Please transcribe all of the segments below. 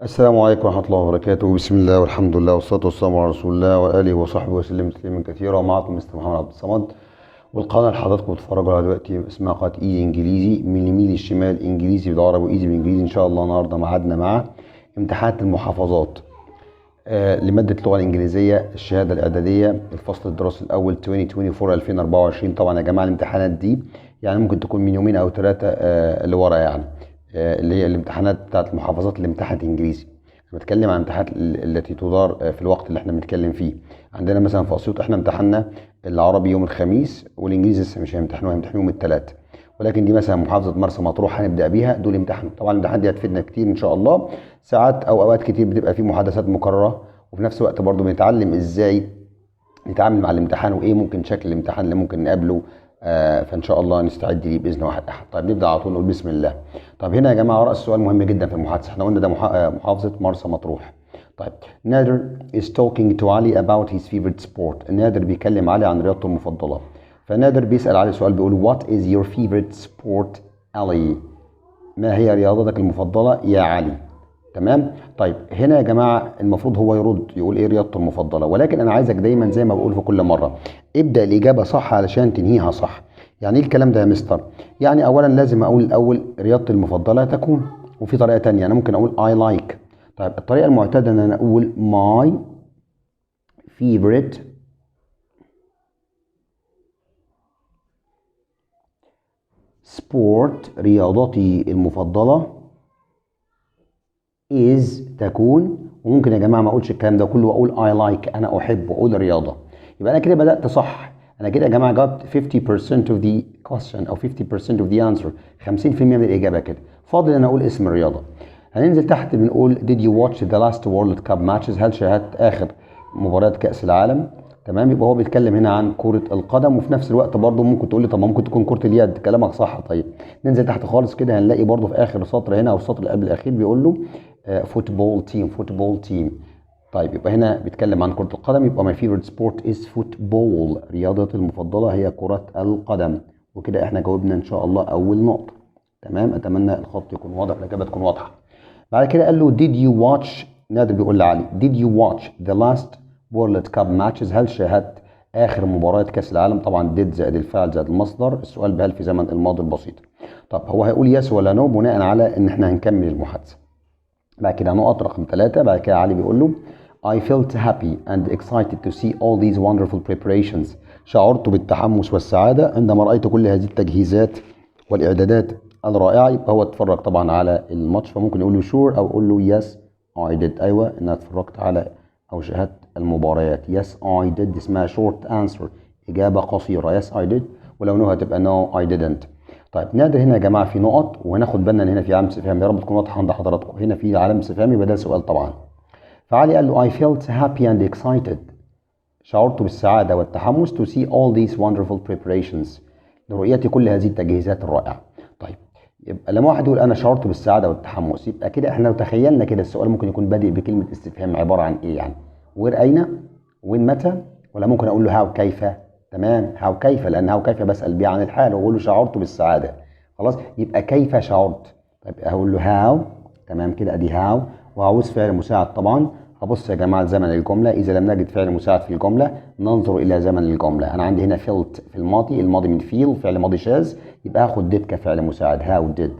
السلام عليكم ورحمة الله وبركاته. بسم الله والحمد لله والصلاة والسلام على رسول الله وآله وصحبه وسلم تسليما كثيرا. ومعكم مستر محمد عبد الصمد، والقناة اللي حضراتكم بتتفرجوا عليها دلوقتي اسمها قناة إيزي إنجليزي، من اليمين للشمال إنجليزي بالعربي وإيزي بالإنجليزي. إن شاء الله النهاردة ميعادنا مع امتحانات المحافظات لمادة اللغة الإنجليزية الشهادة الإعدادية الفصل الدراسي الأول 2024. طبعا يا جماعة الامتحانات دي يعني ممكن تكون من يومين أو ثلاثة لورا يعني، اللي هي الامتحانات بتاعت المحافظات اللي امتحنت إنجليزي. أنا بتكلم عن الامتحانات التي تدار في الوقت اللي احنا بنتكلم فيه. عندنا مثلا في أسيوط احنا امتحنا العربي يوم الخميس، والإنجليزي لسه مش هيمتحنوه، هيمتحنوه يوم الثلاث. ولكن دي مثلا محافظة مرسى مطروح هنبدأ بيها، دول امتحان. طبعا الامتحان دي هتفيدنا كتير إن شاء الله. ساعات او اوقات كتير بتبقى في محادثات مكرره، وفي نفس الوقت برضو بنتعلم ازاي نتعامل مع الامتحان، وايه ممكن شكل الامتحان اللي ممكن نقابله. فان شاء الله نستعد ليه باذن واحد احد. طيب نبدا على طول، نقول بسم الله. طب هنا يا جماعه راس سؤال مهم جدا في المحادثه. احنا قلنا ده محافظه مرسى مطروح. طيب نادر is talking to Ali about his favorite sport. نادر بيكلم علي عن رياضته المفضله. فنادر بيسال علي سؤال بيقول what is your favorite sport Ali؟ ما هي رياضتك المفضله يا علي؟ تمام. طيب هنا يا جماعه المفروض هو يرد يقول ايه رياضته المفضله، ولكن انا عايزك دايما زي ما بقول في كل مره ابدا الاجابه صح علشان تنهيها صح. يعني ايه الكلام ده يا مستر؟ يعني اولا لازم اقول الاول رياضتي المفضله تكون، وفي طريقه تانية انا ممكن اقول I like. طيب الطريقه المعتاده ان انا اقول my favorite sport، رياضتي المفضله is تكون. وممكن يا جماعه ما اقولش الكلام ده كله واقول I like، انا احب، واقول رياضه. يبقى انا كده بدات صح. انا كده يا جماعه جاوبت 50% of the question او 50% of the answer، 50% من الاجابه كده. فاضل انا اقول اسم الرياضه. هننزل تحت بنقول did you watch the last World Cup matches؟ هل شاهدت اخر مباريات كاس العالم؟ تمام. يبقى هو بيتكلم هنا عن كرة القدم، وفي نفس الوقت برضه ممكن تقول لي طب ما ممكن تكون كرة اليد. كلامك صح. طيب ننزل تحت خالص كده هنلاقي برضه في اخر سطر هنا او السطر اللي قبل الاخير بيقول له فوتبول تيم، فوتبول تيم. طيب يبقى هنا بيتكلم عن كرة القدم، يبقى my favorite sport is football، رياضتي المفضلة هي كرة القدم. وكده احنا جاوبنا ان شاء الله اول نقطة. تمام. اتمنى الخط يكون واضح، الاجابة تكون واضحة. بعد كده قال له did you watch، نادر بيقول لعلي did you watch the last World Cup matches؟ هل شاهدت اخر مباريات كاس العالم؟ طبعا did زائد الفعل زائد المصدر، السؤال بهل في زمن الماضي البسيط. طب هو هيقول يس ولا نو بناء على ان احنا هنكمل المحادثة. بعد كده نقط رقم 3. بعد كده علي بيقول له I felt happy and excited to see all these wonderful preparations. شعرت بالتحمس والسعادة عندما رأيت كل هذه التجهيزات والإعدادات الرائعة. يبقى هو اتفرج طبعا على الماتش، فممكن يقول له sure أو يقول له yes I did. أيوة إن أنا اتفرجت على أو شاهدت المباريات. yes I did اسمها short answer، إجابة قصيرة. yes I did. ولو نو هتبقى no I didn't. طيب نادر هنا يا جماعه في نقط، وهناخد بالنا ان هنا في علامه استفهام، يا رب تكون واضحه عند حضراتكم. هنا في علامه استفهام يبقى ده سؤال طبعا. فعلي قال له I felt happy and excited، شعرت بالسعاده والتحمس to see all these wonderful preparations، لرؤيتي كل هذه التجهيزات الرائعه. طيب يبقى لما واحد يقول انا شعرت بالسعاده والتحمس، يبقى كده احنا لو تخيلنا كده السؤال ممكن يكون بادئ بكلمه استفهام عباره عن ايه يعني؟ وين، اين، وين، متى، ولا ممكن اقول له هاو كيف؟ تمام. هاو كيف، لان هاو كيف بسال بيه عن الحال واقول له شعرت بالسعاده. خلاص يبقى كيف شعرت. طيب هقول له هاو. تمام كده ادي هاو، وعاوز فعل مساعد طبعا. هبص يا جماعه لزمن الجمله، اذا لم نجد فعل مساعد في الجمله ننظر الى زمن الجمله. انا عندي هنا فيلت في الماضي، الماضي من فيل فعل ماضي شاذ، يبقى هاخد ديد كفعل مساعد. هاو ديد.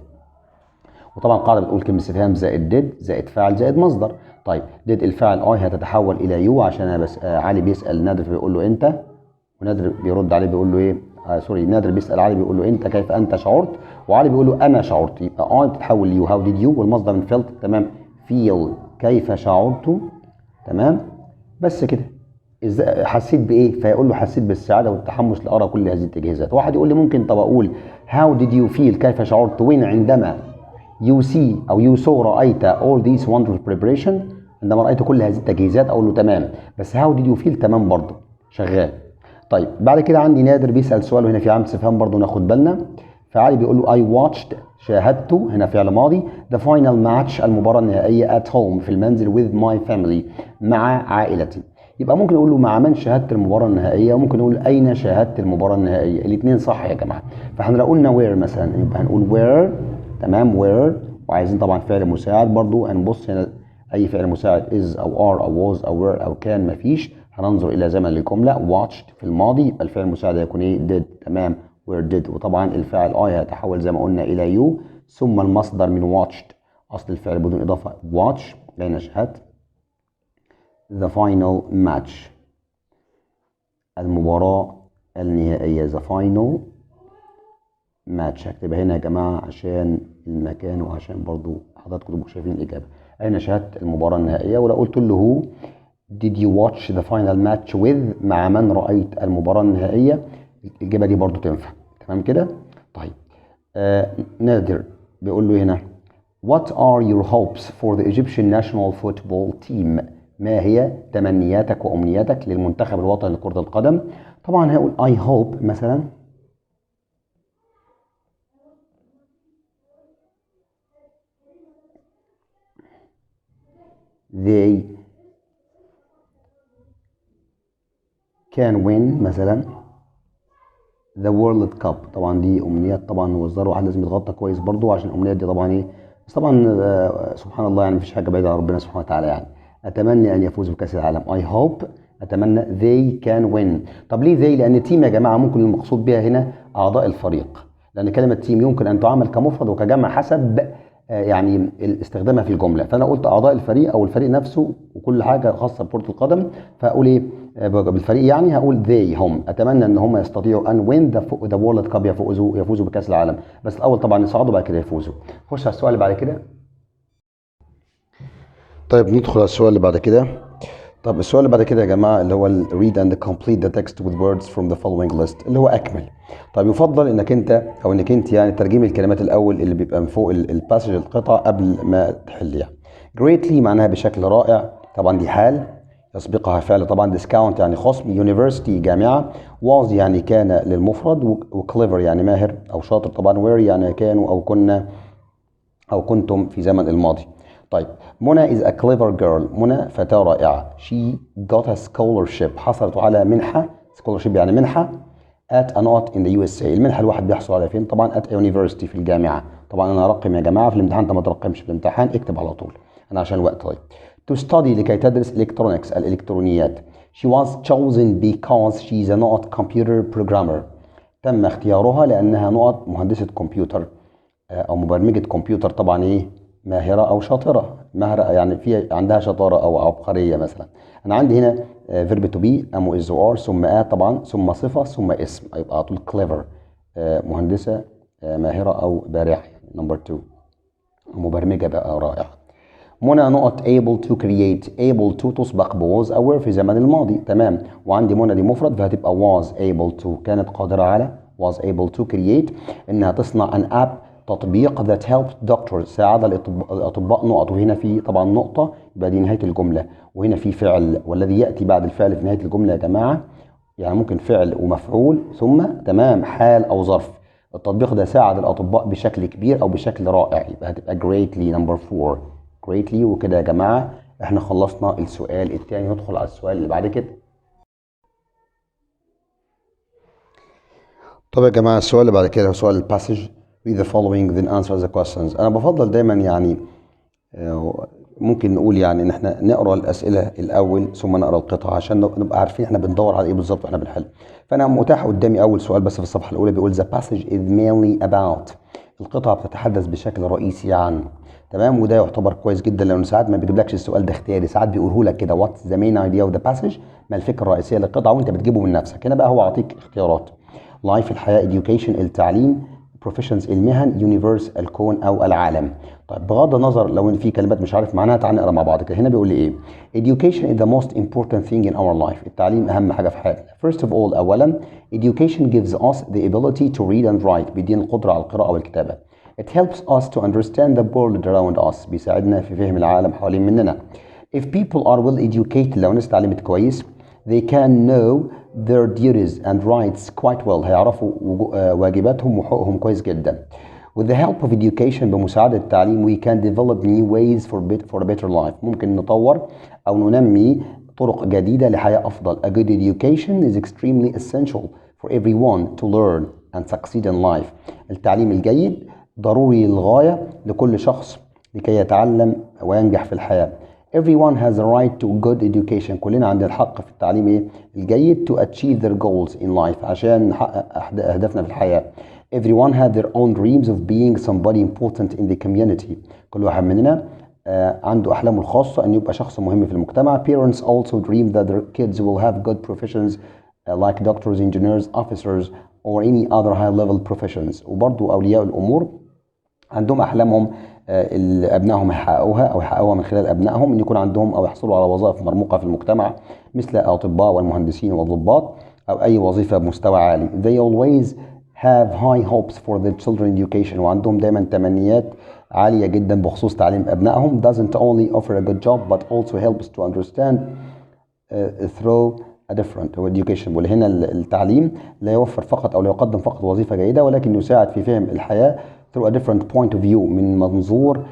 وطبعا القاعده بتقول كلمه استفهام زائد ديد زائد فاعل زائد مصدر. طيب ديد الفاعل اي هتتحول الى يو عشان انا بس علي بيسال نادر فبيقول له انت، ونادر بيرد عليه بيقول له ايه؟ سوري، نادر بيسال علي بيقول له انت كيف انت شعرت، وعلي بيقول له انا شعرت. يبقى اي بتتحول ليو. هاو ديد يو والمصدر من فيلت. تمام. فيل كيف شعرت. تمام. بس كده. ازاي حسيت بايه؟ فيقول له حسيت بالسعاده والتحمس لارى كل هذه التجهيزات. واحد يقول لي ممكن طب اقول هاو ديد يو فيل كيف شعرت وين عندما you see أو you saw رأيت all these wonderful preparation، عندما رأيت كل هذه التجهيزات أقول له تمام. بس how did you feel تمام برضه شغال. طيب بعد كده عندي نادر بيسأل سؤال، وهنا في علامة استفهام برضه ناخد بالنا. فعلي بيقول له I watched، شاهدت، هنا فعل ماضي، the final match المباراة النهائية at home في المنزل with my family مع عائلتي. يبقى ممكن اقول له مع من شاهدت المباراه النهائيه، وممكن نقول اين شاهدت المباراه النهائيه. الاثنين صح يا جماعه. فاحنا لو قلنا where مثلا يبقى هنقول where. تمام where. وعايزين طبعا فعل مساعد برضو. هنبص هنا اي فعل مساعد is او are او was او were او كان مفيش، هننظر الى زمن الجمله. watched في الماضي يبقى الفعل المساعد هيكون ايه؟ did. تمام. were did. وطبعا الفاعل I هيتحول زي ما قلنا الى you، ثم المصدر من watched اصل الفعل بدون اضافه watch. لقينا شهادة the final match المباراة النهائية the final match. هكتبها هنا يا جماعة عشان المكان وعشان برضو حضراتكم تبقوا شايفين الإجابة. أين شاهدت المباراة النهائية؟ ولو قلت له هو did you watch the final match with، مع من رأيت المباراة النهائية، الإجابة دي برضو تنفع. تمام كده؟ طيب نادر بيقول له هنا what are your hopes for the Egyptian national football team؟ ما هي تمنياتك وأمنياتك للمنتخب الوطني لكرة القدم؟ طبعا هقول I hope مثلا they can win مثلا the world cup. طبعا دي امنيات طبعا، والزر واحد لازم يتغطى كويس برضو عشان الامنيات دي طبعا ايه، بس طبعا سبحان الله يعني مفيش حاجه بعيده عن ربنا سبحانه وتعالى. يعني اتمنى ان يفوز بكاس العالم I hope، اتمنى they can win. طب ليه they؟ لان تيم يا جماعه ممكن المقصود بها هنا اعضاء الفريق، لان كلمه تيم يمكن ان تعمل كمفرد وكجمع حسب يعني استخدامها في الجمله. فانا قلت اعضاء الفريق او الفريق نفسه وكل حاجه خاصه بكره القدم، فاقول ايه بالفريق؟ يعني هقول they هم. اتمنى ان هم يستطيعوا ان win the world cup، يفوزوا بكاس العالم. بس الاول طبعا يصعدوا بعد كده يفوزوا. خش على السؤال اللي بعد كده. طيب ندخل على السؤال اللي بعد كده. طب السؤال اللي بعد كده يا جماعه اللي هو read and complete the text with words from the following list، اللي هو اكمل. طيب يفضل انك انت او انك انت يعني ترجمي الكلمات الاول اللي بيبقى من فوق الباسج القطع قبل ما تحل. يعني greatly معناها بشكل رائع، طبعا دي حال يسبقها فعل طبعا. discount يعني خصم. university جامعه. was يعني كان للمفرد، وclever يعني ماهر او شاطر طبعا. were يعني كانوا او كنا او كنتم في زمن الماضي. طيب منى is a clever girl، منى فتاة رائعة. she got a scholarship، حصلت على منحة. scholarship يعني منحة at a not in the USA. المنحة الواحد بيحصل على فين؟ طبعا at a university في الجامعة. طبعا انا ارقم يا جماعة في الامتحان، انت ما ترقمش في الامتحان، اكتب على طول انا عشان الوقت. طيب to study لكي تدرس electronics الالكترونيات. she was chosen because she's a not computer programmer، تم اختيارها لانها نقط مهندسة كمبيوتر او مبرمجه كمبيوتر طبعا ايه، ماهره او شاطره. ماهره يعني في عندها شطاره او عبقريه مثلا. انا عندي هنا فيرب تو بي ام از ار ثم طبعا ثم صفه ثم اسم، يبقى على طول كليفر مهندسه ماهره او بارعه. نمبر 2 مبرمجه بقى رائعه. منى نقط able to create، able to تسبق ب was aware في زمن الماضي. تمام. وعندي منى دي مفرد فهتبقى was able to، كانت قادرة على was able to create انها تصنع an app تطبيق that helped doctors، ساعد الاطباء نقط. وهنا في طبعا نقطة يبقى دي نهاية الجملة، وهنا في فعل والذي يأتي بعد الفعل في نهاية الجملة يا جماعة يعني ممكن فعل ومفعول ثم تمام حال او ظرف. التطبيق ده ساعد الاطباء بشكل كبير او بشكل رائع، يبقى هتبقى greatly نمبر 4 greatly. وكده يا جماعه احنا خلصنا السؤال الثاني، ندخل على السؤال اللي بعد كده. طب يا جماعه السؤال اللي بعد كده هو سؤال الباسج read the following then answer the questions. انا بفضل دايما يعني ممكن نقول يعني ان احنا نقرا الاسئله الاول ثم نقرا القطعه عشان نبقى عارفين احنا بندور على ايه بالظبط واحنا بنحل. فانا متاح قدامي اول سؤال بس في الصفحه الاولى بيقول the passage is mainly about، القطعه بتتحدث بشكل رئيسي عن. تمام. وده يعتبر كويس جدا لانه ساعات ما بيجيبلكش السؤال ده اختياري، ساعات بيقوله لك كده واتس ذا مين ايديا اوف ذا باسج، ما الفكره الرئيسيه للقطعه، وانت بتجيبه من نفسك. هنا بقى هو عاطيك اختيارات. لايف الحياه، education التعليم، بروفيشنز المهن، يونيفرس الكون او العالم. طيب بغض النظر لو ان في كلمات مش عارف معناها تعال نقرا مع بعض كده. هنا بيقول لي ايه؟ education is the most important thing in our life، التعليم اهم حاجه في حياتنا. first of all اولا education gives us the ability to read and write، بيدينا القدره على القراءه والكتابه. it helps us to understand the world around us، بيساعدنا في فهم العالم حوالين مننا. if people are well educated، لو الناس اتعلمت كويس they can know their duties and rights quite well، هيعرفوا واجباتهم وحقوقهم كويس جدا. With the help of education، بمساعدة التعليم we can develop new ways for a better life، ممكن نطور أو ننمي طرق جديدة لحياة أفضل. A good education is extremely essential for everyone to learn and succeed in life. التعليم الجيد ضروري للغاية لكل شخص لكي يتعلم وينجح في الحياة. Everyone has a right to good education. كلنا عندنا الحق في التعليم ايه؟ الجيد to achieve their goals in life عشان نحقق أهدافنا في الحياة. Everyone had their own dreams of being somebody important in the community. كل واحد مننا عنده أحلامه الخاصة أن يبقى شخص مهم في المجتمع. Parents also dream that their kids will have good professions like doctors, engineers, officers or any other high level professions. وبرضو أولياء الأمور عندهم أحلامهم اللي أبنائهم يحققوها من خلال أبنائهم، أن يكون عندهم أو يحصلوا على وظائف مرموقة في المجتمع مثل الأطباء والمهندسين والضباط أو أي وظيفة بمستوى عالي. They always have high hopes for their children education. وعندهم دايما تمنيات عالية جدا بخصوص تعليم أبنائهم. Doesn't only offer a good job but also helps to understand through a different education. وهنا التعليم لا يوفر فقط أو لا يقدم فقط وظيفة جيدة، ولكن يساعد في فهم الحياة through a different point of view من منظور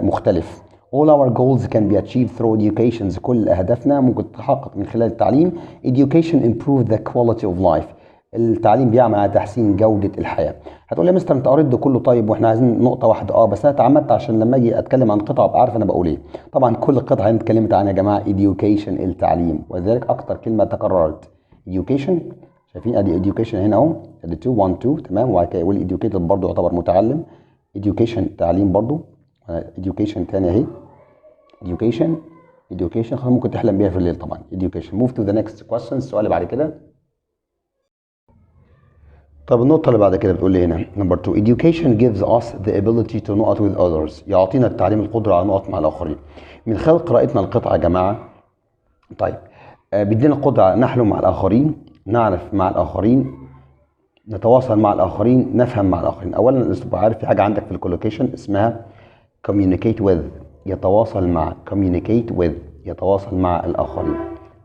مختلف. All our goals can be achieved through education. كل أهدافنا ممكن تتحقق من خلال التعليم. Education improves the quality of life. التعليم بيعمل على تحسين جودة الحياة. هتقول لي يا مستر انت قريت ده كله طيب واحنا عايزين نقطة واحدة. بس انا اتعمدت عشان لما اجي اتكلم عن قطعة ابقى عارف انا بقول ايه. طبعا كل قطعة اللي اتكلمت عنها يا جماعة education التعليم، ولذلك اكتر كلمة تكررت education. شايفين ادي education هنا اهو، ادي 2 1 2 تمام، وبعد كده يقول educated برضه يعتبر متعلم. education تعليم برضه، education تاني اهي education خلاص ممكن تحلم بيها في الليل طبعا education. move to the next question. السؤال اللي بعد كده. طب النقطة اللي بعد كده بتقول لي هنا number 2 education gives us the ability to know with others. يعطينا التعليم القدرة على نقط مع الآخرين. من خلال قراءتنا القطعة يا جماعة طيب بيدينا القدرة على نحلم مع الآخرين، نعرف مع الآخرين، نتواصل مع الآخرين، نفهم مع الآخرين. أولا لازم تبقى عارف في حاجة عندك في الكولوكيشن اسمها communicate with، يتواصل مع communicate with، يتواصل مع الآخرين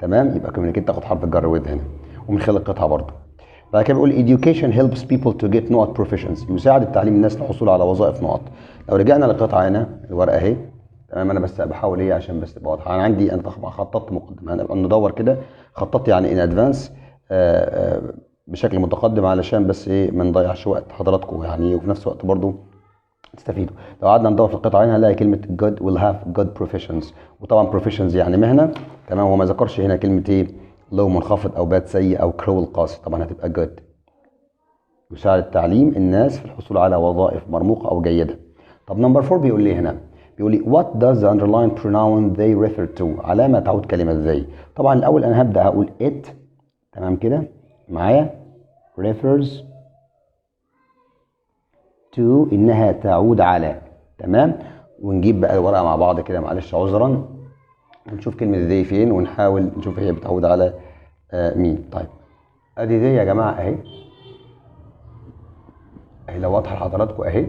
تمام. يبقى communicate تاخد حرف الجر with هنا، ومن خلال القطعة برضه. بعد كده بيقول education helps people to get نقط professions. يساعد التعليم الناس للحصول على وظائف نقط. لو رجعنا للقطعة هنا الورقة اهي تمام، انا بس بحاول ايه عشان بس تبقى واضحة. انا عندي انا طبعا خططت مقدمة، هنبقى ندور كده خططت يعني in advance بشكل متقدم علشان بس ايه ما نضيعش وقت حضراتكم يعني، وفي نفس الوقت برضو تستفيدوا. لو قعدنا ندور في القطعة هنا هنلاقي كلمة good will have good professions، وطبعا professions يعني مهنة تمام. هو ما ذكرش هنا كلمة ايه لو منخفض او باد سيء او cruel قاسي، طبعا هتبقى good. يساعد التعليم الناس في الحصول على وظائف مرموقة او جيدة. طب نمبر 4 بيقول لي هنا بيقول لي what does the underlined pronoun they refer to. على ما تعود كلمة they. طبعا الاول انا هبدأ اقول it تمام كده معايا refers to انها تعود على تمام. ونجيب بقى الورقة مع بعض كده معلش عذرا، ونشوف كلمة they فين ونحاول نشوف هي بتعود على مين. طيب ادي they يا جماعة اهي لو واضحة لحضراتكم اهي.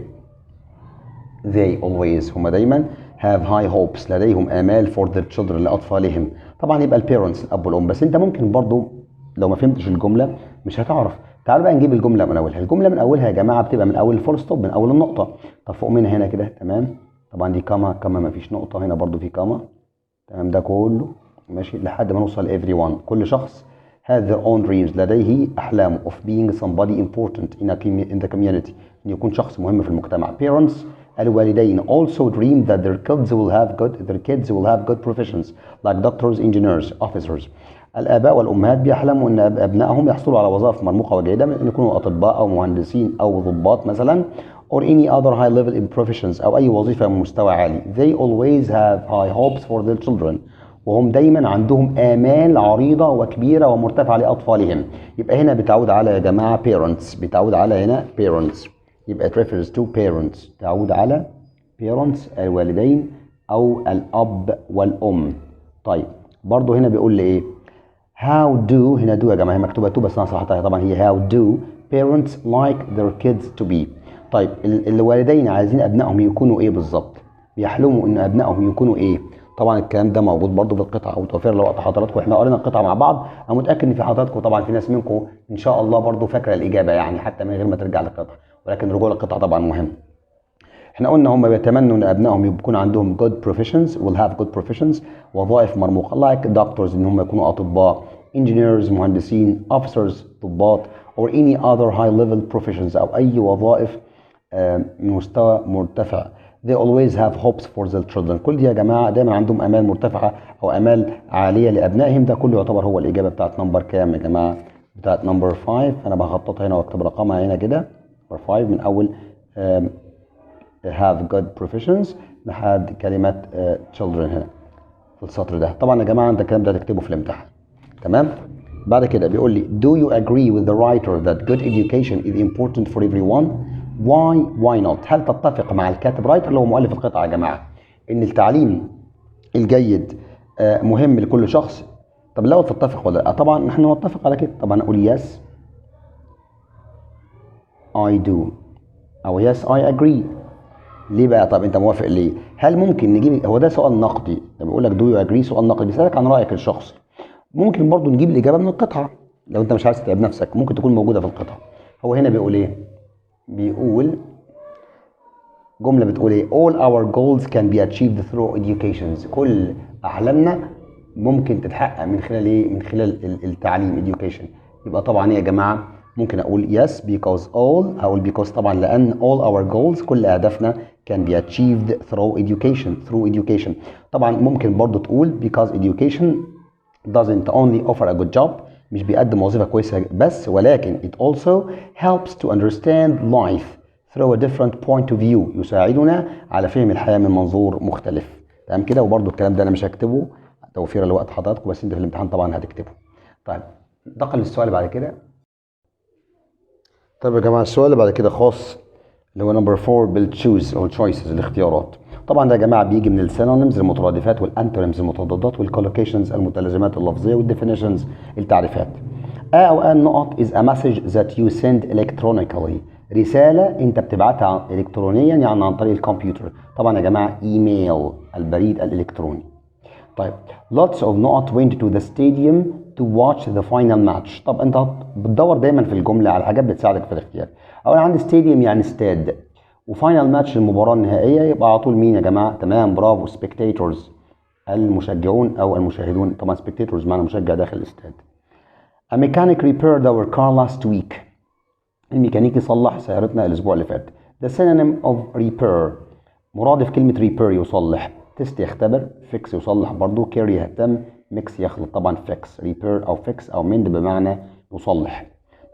they always هما دايما have high hopes لديهم آمال for their children لأطفالهم. طبعا يبقى البيرنتس الأب والأم، بس أنت ممكن برضو لو ما فهمتش الجملة مش هتعرف. تعالوا بقى نجيب الجملة من أولها. الجملة من أولها يا جماعة بتبقى من أول الفول ستوب، من أول النقطة. طب فوق منها هنا كده تمام، طبعا دي كاما ما فيش نقطة، هنا برضو في كاما تمام. ده كله ماشي لحد ما نوصل everyone. كل شخص has their own dreams لديه أحلام of being somebody important in the community، أن يكون شخص مهم في المجتمع. Parents الوالدين also dream that their kids will have good professions like doctors, engineers, officers. الآباء والأمهات بيحلموا أن أبنائهم يحصلوا على وظائف مرموقة وجيدة، أن يكونوا أطباء أو مهندسين أو ضباط مثلا or any other high level professions أو أي وظيفة من مستوى عالي. They always have high hopes for their children. وهم دايما عندهم آمال عريضة وكبيرة ومرتفعة لأطفالهم. يبقى هنا بتعود على يا جماعة parents، بتعود على هنا parents، يبقى it refers to parents، تعود على parents الوالدين أو الأب والأم. طيب برضو هنا بيقول لي إيه how do، هنا do يا جماعة هي مكتوبة to بس أنا صححتها طبعا هي how do parents like their kids to be. طيب الوالدين عايزين أبنائهم يكونوا إيه بالظبط؟ بيحلموا إن أبنائهم يكونوا إيه؟ طبعا الكلام ده موجود برضو في القطعه او توفير لوقت حضراتكم. احنا قرينا القطعه مع بعض، انا متاكد ان في حضراتكم طبعا في ناس منكم ان شاء الله برضو فاكره الاجابه يعني حتى من غير ما ترجع للقطعه، ولكن رجوع للقطعه طبعا مهم. احنا قلنا هم بيتمنوا ان ابنائهم يكون عندهم good professions will have good professions وظائف مرموقه like doctors ان هم يكونوا اطباء، engineers مهندسين، officers ضباط or any other high level professions او اي وظائف من مستوى مرتفع they always have hopes for their children. كل دي يا جماعة دايما عندهم آمال مرتفعة أو آمال عالية لأبنائهم. ده كله يعتبر هو الإجابة بتاعت نمبر كام يا جماعة؟ بتاعت نمبر 5. أنا بخططها هنا واكتب رقمها هنا كده نمبر 5 من أول have good professions لحد كلمة children هنا في السطر ده. طبعا يا جماعة أنت الكلام ده هتكتبه في الامتحان. تمام؟ بعد كده بيقول لي do you agree with the writer that good education is important for everyone? why not؟ هل تتفق مع الكاتب رايتر اللي هو مؤلف القطعة يا جماعة ان التعليم الجيد مهم لكل شخص؟ طب لو تتفق ولا لا؟ طبعا نحن نتفق على كده. طبعا اقول yes I do او yes I agree. ليه بقى؟ طب انت موافق ليه؟ هل ممكن نجيب، هو ده سؤال نقدي لما بيقول لك do you agree، سؤال نقدي بيسألك عن رأيك الشخصي. ممكن برضو نجيب الإجابة من القطعة لو أنت مش عايز تتعب نفسك، ممكن تكون موجودة في القطعة. هو هنا بيقول إيه؟ بيقول جملة بتقول إيه؟ all our goals can be achieved through education. كل أحلامنا ممكن تتحقق من خلال إيه؟ من خلال التعليم education. يبقى طبعا إيه يا جماعة؟ ممكن أقول yes because all، أقول because طبعا لأن all our goals كل أهدافنا can be achieved through education. طبعا ممكن برضو تقول because education doesn't only offer a good job، مش بيقدم وظيفة كويسة بس، ولكن it also helps to understand life through a different point of view. يساعدنا على فهم الحياة من منظور مختلف. تمام كده؟ وبرضو الكلام ده أنا مش هكتبه توفيرا لوقت حضراتكم، بس أنت في الامتحان طبعا هتكتبه. طيب انتقل للسؤال اللي بعد كده. طيب يا جماعة السؤال اللي بعد كده خاص اللي هو نمبر 4 بالتشوز او التشويسز الاختيارات. طبعا ده يا جماعه بيجي من السينونيمز المترادفات والانتونيمز المضادات والكولوكيشنز المتلازمات اللفظيه والديفينيشنز التعريفات. او ان نقط is a message that you send electronically، رساله انت بتبعتها الكترونيا يعني عن طريق الكمبيوتر. طبعا يا جماعه ايميل البريد الالكتروني. طيب lots of نقط went to the stadium to watch the final match. طب انت بتدور دايما في الجمله على حاجات بتساعدك في الاختيار. اولا عندي stadium يعني استاد، وفاينل ماتش المباراه النهائيه، يبقى على طول مين يا جماعه؟ تمام برافو spectators المشجعون او المشاهدون. طبعا spectators معنى مشجع داخل الاستاد. A mechanic repaired our car last week، الميكانيكي صلح سيارتنا الاسبوع اللي فات. The synonym of repair مرادف كلمه repair يصلح. تيست يختبر، فيكس يصلح برضو، كير يهتم، ميكس يخلط. طبعا فيكس ريبير او فيكس او مند بمعنى يصلح.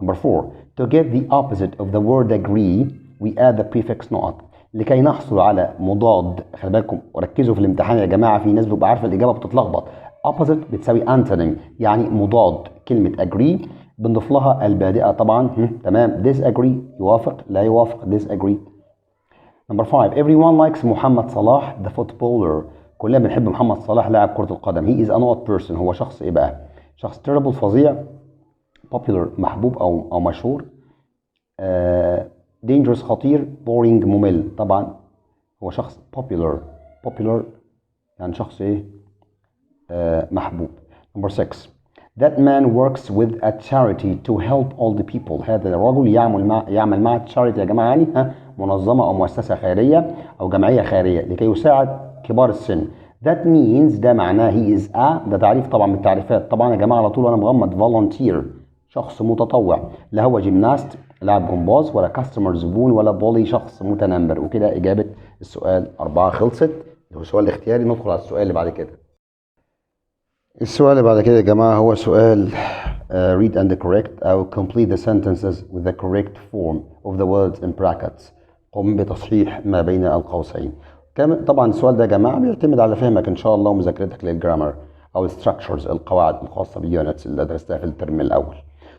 نمبر 4 to get the opposite of the word agree we add the prefix نقط. لكي نحصل على مضاد، خلي بالكم وركزوا في الامتحان يا جماعه، في ناس بتبقى عارفه الاجابه بتتلخبط. opposite بتساوي antonym يعني مضاد كلمه agree، بنضيف لها البادئه طبعا. تمام disagree يوافق لا يوافق disagree. نمبر 5 everyone likes محمد صلاح the footballer، كلنا بنحب محمد صلاح لاعب كرة القدم. he is a not person، هو شخص ايه بقى؟ شخص terrible فظيع، popular محبوب او مشهور، dangerous خطير، boring ممل. طبعا هو شخص popular يعني شخص ايه؟ محبوب. نمبر 6 that man works with a charity to help all the people، هذا الرجل يعمل مع charity يا جماعه يعني منظمه او مؤسسه خيريه او جمعيه خيريه لكي يساعد كبار السن. that means ده معناه he is a، ده تعريف طبعا من التعريفات طبعا يا جماعه على طول وانا مغمض، volunteer شخص متطوع، لا هو جيمناست لاعب جمباز ولا كاستمر زبون ولا بولي شخص متنمر. وكده اجابه السؤال 4 خلصت، اللي هو السؤال الاختياري. ندخل على السؤال اللي بعد كده. السؤال اللي بعد كده يا جماعة هو سؤال read and correct أو complete the sentences with the correct form of the words in brackets. قم بتصحيح ما بين القوسين. طبعا السؤال ده يا جماعة بيعتمد على فهمك إن شاء الله ومذاكرتك للجرامر أو structures القواعد الخاصة باليونتس اللي درستها في الترم الأول.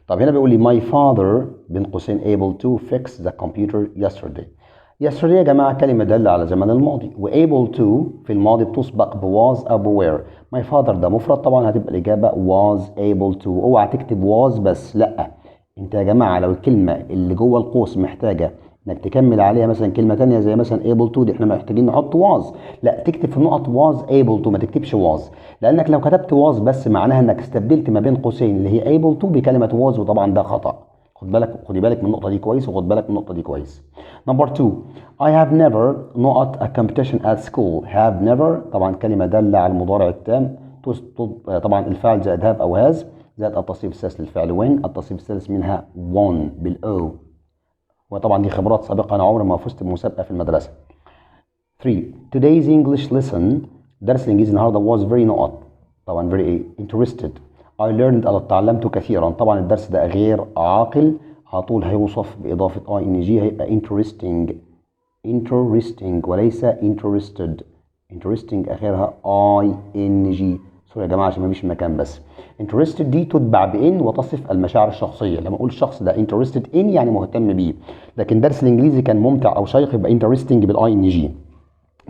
طب هنا بيقول لي my father بين قوسين able to fix the computer yesterday. yesterday يا جماعة كلمة دالة على زمن الماضي، و able to في الماضي بتسبق ب was أو ب were. my father ده مفرد طبعا هتبقى الإجابة was able to. اوعى تكتب was بس، لأ أنت يا جماعة لو الكلمة اللي جوه القوس محتاجة إنك تكمل عليها مثلا كلمة تانية زي مثلا able to، دي إحنا محتاجين نحط was، لأ تكتب في النقط was able to ما تكتبش was، لأنك لو كتبت was بس معناها إنك استبدلت ما بين قوسين اللي هي able to بكلمة was، وطبعا ده خطأ. خدي بالك من النقطة دي كويس، وخد بالك من النقطة دي كويس. نمبر 2 I have never not a competition at school. have never طبعا كلمة دالة على المضارع التام، طبعا الفعل زائد have أو has زائد التصريف الثالث للفعل when، التصريف الثالث منها won بالأو، وطبعا دي خبرات سابقة، أنا عمري ما فزت بمسابقة في المدرسة. 3 today's English lesson درس الإنجليزي النهارده was very not طبعا very interested I learned a lot تعلمت كثيرا طبعا الدرس ده غير عاقل على طول هيوصف بإضافة ing هيبقى interesting وليس interesting آخرها ing سوري يا جماعة عشان مفيش مكان بس interested دي تتبع بإن وتصف المشاعر الشخصية لما أقول الشخص ده interested in يعني مهتم بيه لكن درس الإنجليزي كان ممتع أو شيق يبقى interesting بالing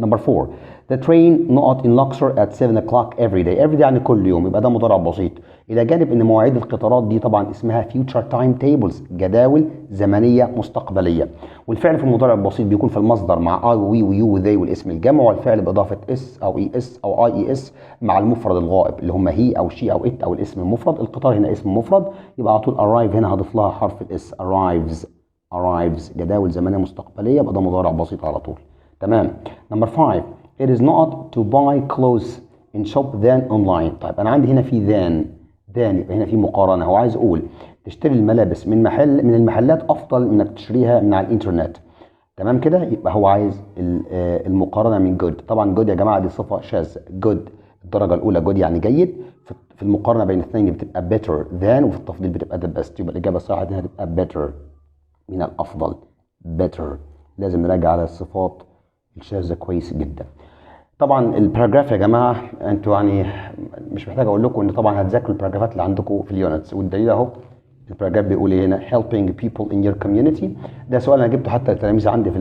Number 4 The train not in Luxor at 7 o'clock every day يعني كل يوم يبقى ده مضارع بسيط إلى جانب إن مواعيد القطارات دي طبعا اسمها future timetables جداول زمنية مستقبلية والفعل في المضارع البسيط بيكون في المصدر مع I و we و you و they والاسم الجمع والفعل بإضافة s أو es أو ies مع المفرد الغائب اللي هم he أو she أو it أو الاسم المفرد القطار هنا اسم مفرد يبقى على طول arrive هنا هضيف لها حرف الاس arrives جداول زمنية مستقبلية يبقى ده مضارع بسيط على طول تمام Number 5 It is not to buy clothes in shop than online طيب أنا عندي هنا في than يبقى هنا في مقارنة هو عايز أقول تشتري الملابس من المحلات أفضل من إنك تشتريها من على الإنترنت تمام كده يبقى هو عايز المقارنة من good طبعا good يا جماعة دي صفة شاذة good الدرجة الأولى good يعني جيد في المقارنة بين الاثنين بتبقى better than وفي التفضيل بتبقى the best يبقى الإجابة الصحيحة هنا هتبقى better من الأفضل better لازم نراجع على الصفات الشاذة كويس جدا طبعا الباراجراف يا جماعه انتوا يعني مش محتاج اقول لكم ان طبعا هتذاكروا الباراجرافات اللي عندكم في اليونتس والدليل اهو الباراجراف بيقول ايه هنا helping people in your community ده سؤال انا جبته حتى للتلاميذ عندي في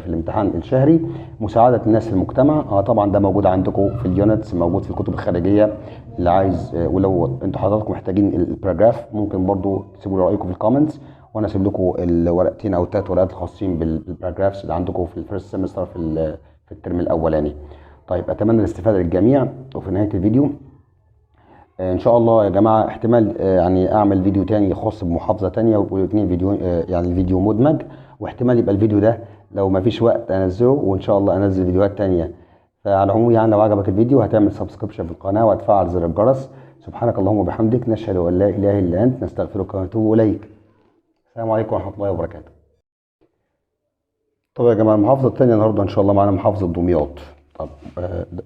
الامتحان الشهري مساعده الناس في المجتمع طبعا ده موجود عندكم في اليونتس موجود في الكتب الخارجيه اللي عايز ولو انتوا حضراتكم محتاجين الباراجراف ممكن برضو تسيبوا لي رايكم في الكومنتس وانا اسيب لكم الورقتين او 3 ورقات الخاصين بالباراجرافز اللي عندكم في الفيرست سيمستر في الترم الاولاني طيب اتمنى الاستفاده للجميع وفي نهايه الفيديو ان شاء الله يا جماعه احتمال يعني اعمل فيديو تاني خاص بمحافظه تانية واثنين فيديو يعني الفيديو مدمج واحتمال يبقى الفيديو ده لو ما فيش وقت انزله وان شاء الله انزل فيديوهات تانية فعلى العموم يعني لو عجبك الفيديو هتعمل سبسكريبشن في القناه وتفعل زر الجرس سبحانك اللهم وبحمدك نشهد ان لا اله الا انت نستغفرك ونتوب اليك السلام عليكم ورحمه الله وبركاته طب يا جماعه المحافظه الثانيه النهارده ان شاء الله معانا محافظه دمياط طب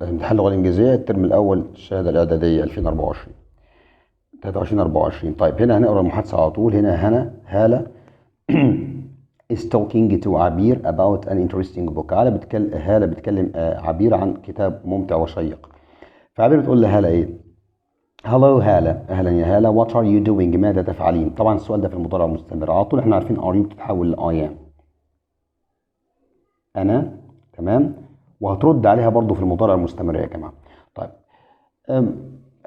امتحان اللغه الانجليزيه الترم الاول الشهاده الاعداديه 2024 23 طيب هنا هنقرا المحادثه على طول هنا هاله is talking to عبير about an interesting book هاله بتكلم عبير عن كتاب ممتع وشيق فعبير بتقول لهاله ايه هلو هاله اهلا يا هاله what are you doing ماذا تفعلين طبعا السؤال ده في المضارع المستمر على طول احنا عارفين are you بتتحول ل I am انا تمام وهترد عليها برضو في المضارع المستمر يا جماعه طيب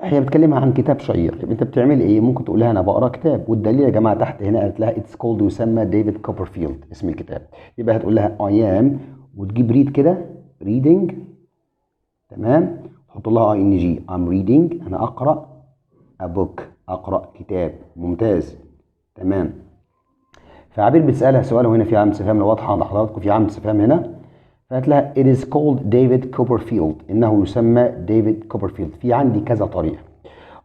هي بتكلمها عن كتاب شيق يبقى انت بتعمل ايه ممكن تقول لها انا بقرا كتاب والدليل يا جماعه تحت هنا قالت لها اتس كولد يسمى ديفيد كوبرفيلد اسم الكتاب يبقى هتقول لها اي ام وتجيب ريد كده ريدنج تمام تحط لها اي ان جي ام ريدنج انا اقرا ا بوك اقرا كتاب ممتاز تمام فعبير بتسالها سؤال وهنا في علامه استفهام واضحه عند حضراتكم في علامه استفهام هنا فقالت لها it is called David Copperfield إنه يسمى ديفيد كوبرفيلد في عندي كذا طريقة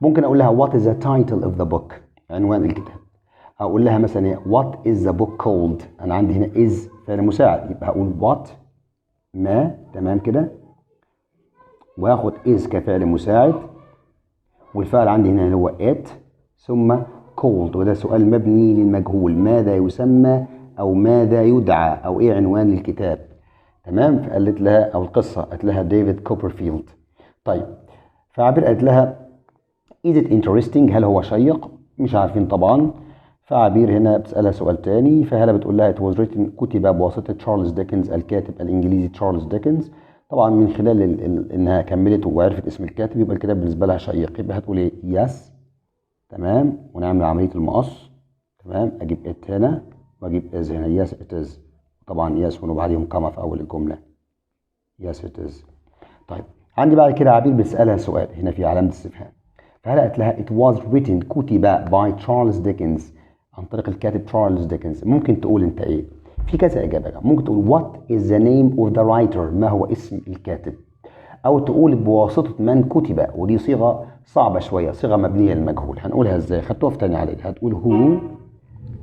ممكن أقول لها what is the title of the book عنوان الكتاب أقول لها مثلا what is the book called أنا عندي هنا is فعل مساعد يبقى هقول what ما تمام كده وآخد is كفعل مساعد والفعل عندي هنا هو it ثم called وده سؤال مبني للمجهول ماذا يسمى أو ماذا يدعى أو إيه عنوان الكتاب تمام فقالت لها او القصه قالت لها ديفيد كوبرفيلد طيب فعبير قالت لها is it interesting هل هو شيق مش عارفين طبعا فعبير هنا بتسالها سؤال تاني فهلا بتقول لها it was written كتب بواسطه تشارلز ديكنز الكاتب الانجليزي تشارلز ديكنز طبعا من خلال انها كملت وعرفت اسم الكاتب يبقى الكتاب بالنسبه لها شيق يبقى هتقول ايه يس تمام ونعمل عمليه المقص تمام اجيب it هنا واجيب is هنا يس it is طبعا يس وبعديهم كما في اول الجمله يس it is طيب عندي بعد كده عبير بتسالها سؤال هنا في علامه استفهام فهلا قالت لها it was written كتب by Charles Dickens عن طريق الكاتب تشارلز ديكنز ممكن تقول انت ايه في كذا اجابه ممكن تقول what is the name of the writer ما هو اسم الكاتب او تقول بواسطه من كتب ودي صيغه صعبه شويه صيغه مبنيه للمجهول هنقولها ازاي خدتوها في تاني عليك هتقول who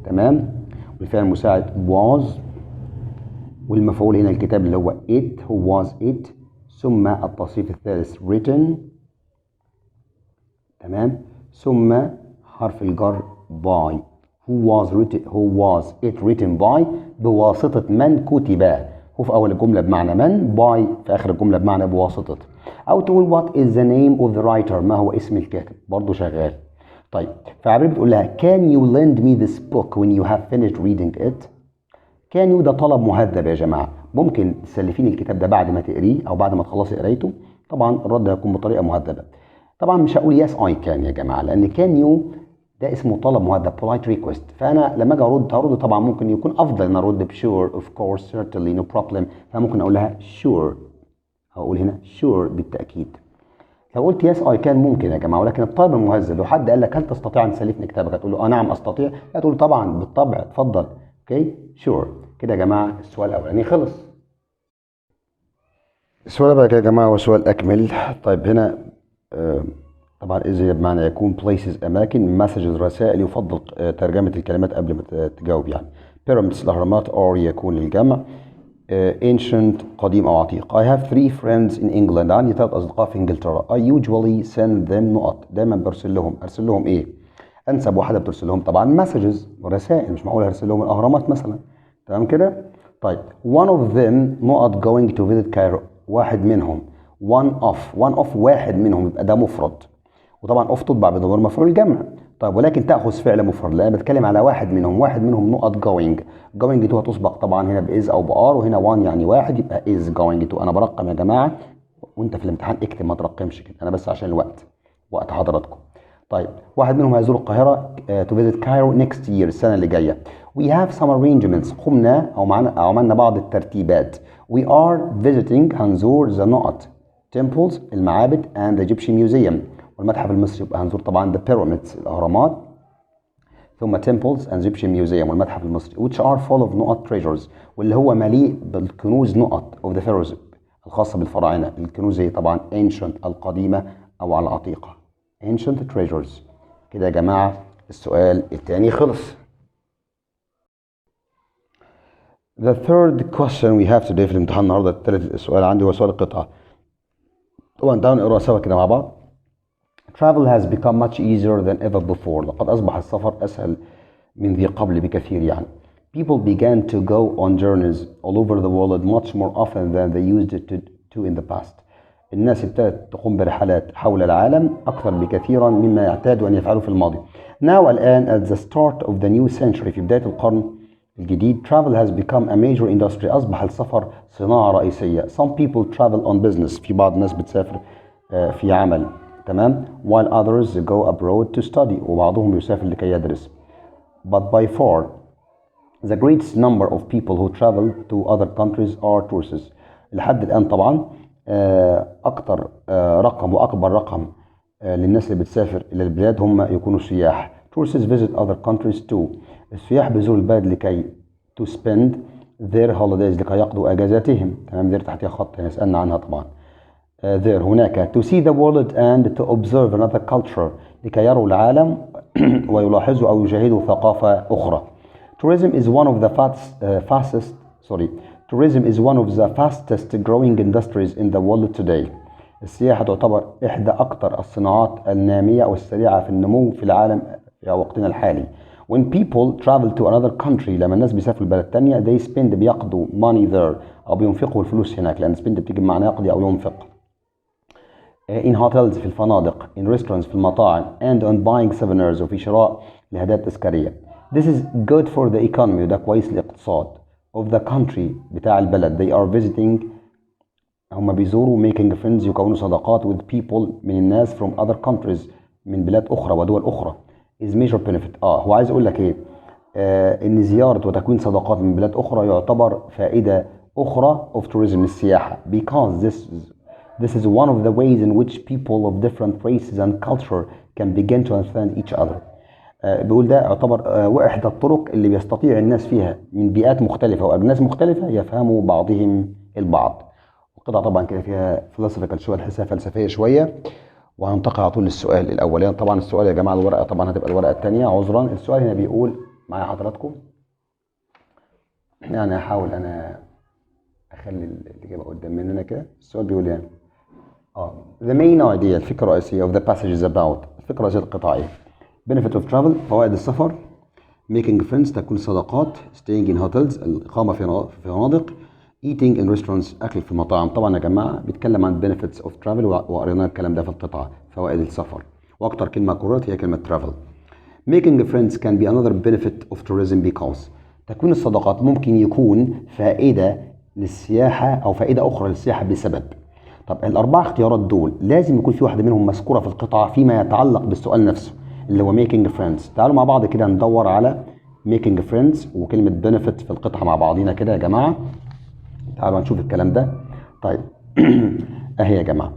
تمام والفعل المساعد was والمفعول هنا الكتاب اللي هو it who was it، ثم التصريف الثالث written، تمام، ثم حرف الجر by who was it written by بواسطة من كتب. هو في أول الجملة بمعنى من، by في آخر الجملة بمعنى بواسطة. أو تقول what is the name of the writer، ما هو اسم الكاتب، برضه شغال. طيب فعبير بتقول لها can you lend me this book when you have finished reading it. can you ده طلب مهذب يا جماعة، ممكن تسلفيني الكتاب ده بعد ما تقريه أو بعد ما تخلصي قرايته. طبعا الرد هيكون بطريقة مهذبة. طبعا مش هقول yes I can يا جماعة، لأن can you ده اسمه طلب مهذب polite request. فأنا لما أجي هرد طبعا ممكن يكون أفضل إن أرد ب sure of course certainly no problem، فممكن أقول لها sure، هقول هنا sure بالتأكيد. لو قلت يس اي كان ممكن يا جماعه، ولكن الطلب المهذب لو حد قال لك هل تستطيع ان تسلفني كتابك، هتقول له نعم استطيع، هتقول له طبعا بالطبع اتفضل. اوكي شور. كده يا جماعه السؤال الاولاني خلص. السؤال بقى يا جماعه هو سؤال اكمل. طيب هنا طبعا اذا بمعنى يكون places اماكن، messages رسائل، يفضل ترجمه الكلمات قبل ما تجاوب يعني. pyramids الاهرامات، or يكون للجمع. ancient قديم أو عتيق. I have 3 friends in England. عندي 3 أصدقاء في إنجلترا. I usually send them نقط. دايما أرسل لهم إيه؟ أنسب واحدة بترسل لهم طبعا messages ورسائل، مش معقول أرسل لهم الأهرامات مثلا. تمام كده؟ طيب one of them نقط going to visit Cairo. واحد منهم. one of واحد منهم، يبقى ده مفرد. وطبعا اوف تطبع بضمير مفعول جمع. طيب ولكن تاخذ فعل مفرد، لان انا بتكلم على واحد منهم نقط جوينج. جوينج تو هتسبق طبعا هنا باز او بار، وهنا وان يعني واحد، يبقى از جوينج تو. انا برقم يا جماعه، وانت في الامتحان اكتب ما ترقمش كده، انا بس عشان الوقت وقت حضراتكم. طيب واحد منهم هيزور القاهره تو فيزيت كايرو نيكست يير، السنه اللي جايه. وي هاف سم ارينجمنتس، قمنا او عملنا بعض الترتيبات. وي ار فيزيتنج هنزور ذا نقط temples المعابد and the Egyptian museum والمتحف المصري، يبقى هنزور طبعا the pyramids الاهرامات، ثم temples and Egyptian museum والمتحف المصري which are full of نقط treasures، واللي هو مليء بالكنوز نقط of the pharaohs الخاصة بالفراعنة. الكنوز هي طبعا ancient القديمة أو العتيقة ancient treasures. كده يا جماعة السؤال الثاني خلص. The third question we have today في الامتحان النهارده، الثالث سؤال عندي هو سؤال القطعة. طبعا تعالوا نقرأ سوا كده مع بعض. Travel has become much easier than ever before. لقد أصبح السفر أسهل من ذي قبل بكثير يعني. People began to go on journeys all over the world much more often than they used to in the past. الناس ابتدت تقوم برحلات حول العالم أكثر بكثيرا مما يعتادوا أن يفعلوا في الماضي. Now الآن at the start of the new century، في بداية القرن الجديد، travel has become a major industry. أصبح السفر صناعة رئيسية. Some people travel on business. في بعض الناس بتسافر في عمل، تمام. while others go abroad to study. وبعضهم يسافر لكي يدرس. But by far the greatest number of people who travel to other countries are tourists. لحد الآن طبعا أكثر رقم وأكبر رقم للناس اللي بتسافر إلى البلاد هم يكونوا سياح. Tourists visit other countries too. السياح بيزوروا البلد لكي to spend their holidays، لكي يقضوا أجازاتهم. تمام، their تحتها خط يسألنا عنها طبعا. there هناك to see the world and to observe another culture، لكي يروا العالم ويلاحظوا أو يشاهدوا ثقافة أخرى. Tourism is one of the fastest growing industries in the world today. السياحة تعتبر إحدى أكثر الصناعات النامية أو السريعة في النمو في العالم في وقتنا الحالي. When people travel to another country، لما الناس بيسافروا لبلد تانية، they spend بيقضوا money there أو بينفقوا الفلوس هناك، لأن spend بتيجي بمعنى يقضي أو ينفق. in hotels في الفنادق، in restaurants في المطاعم، and on buying souvenirs وفي شراء لهدايا تذكارية. This is good for the economy، وده كويس للاقتصاد of the country بتاع البلد. They are visiting، هم بيزوروا making friends يكونوا صداقات with people من الناس from other countries من بلاد أخرى ودول أخرى is major benefit. هو عايز أقول لك إيه؟ إن زيارة وتكوين صداقات من بلاد أخرى يعتبر فائدة أخرى of tourism السياحة because this is one of the ways in which people of different races and culture can begin to understand each other. بيقول ده يعتبر واحدة الطرق اللي بيستطيع الناس فيها من بيئات مختلفة وأجناس مختلفة يفهموا بعضهم البعض. القطعة طبعا كده فيها philosophical شوية، تحسها فلسفية شوية. وهننتقل على طول للسؤال الأولاني. طبعا السؤال يا جماعة الورقة طبعا هتبقى الورقة الثانية عذرا. السؤال هنا بيقول معايا حضراتكم، يعني هحاول أنا اخلي الاجابه قدام مننا كده. السؤال بيقول يعني the main idea، الفكره الرئيسيه of the passage is about، الفكره الرئيسيه القطاع ايه؟ benefit of travel، فوائد السفر، making friends، تكوين صداقات، staying in hotels، الإقامة في فنادق، eating in restaurants، أكل في مطاعم. طبعا يا جماعة بيتكلم عن benefits of travel وقرينا الكلام ده في القطعة، فوائد السفر، وأكتر كلمة كررت هي كلمة travel. making friends can be another benefit of tourism because، تكوين الصداقات ممكن يكون فائدة للسياحة أو فائدة أخرى للسياحة بسبب. طب الأربع اختيارات دول لازم يكون في واحدة منهم مذكورة في القطعة فيما يتعلق بالسؤال نفسه اللي هو making friends. تعالوا مع بعض كده ندور على making friends وكلمة benefit في القطعة مع بعضينا كده يا جماعة. تعالوا نشوف الكلام ده. طيب اهي يا جماعة.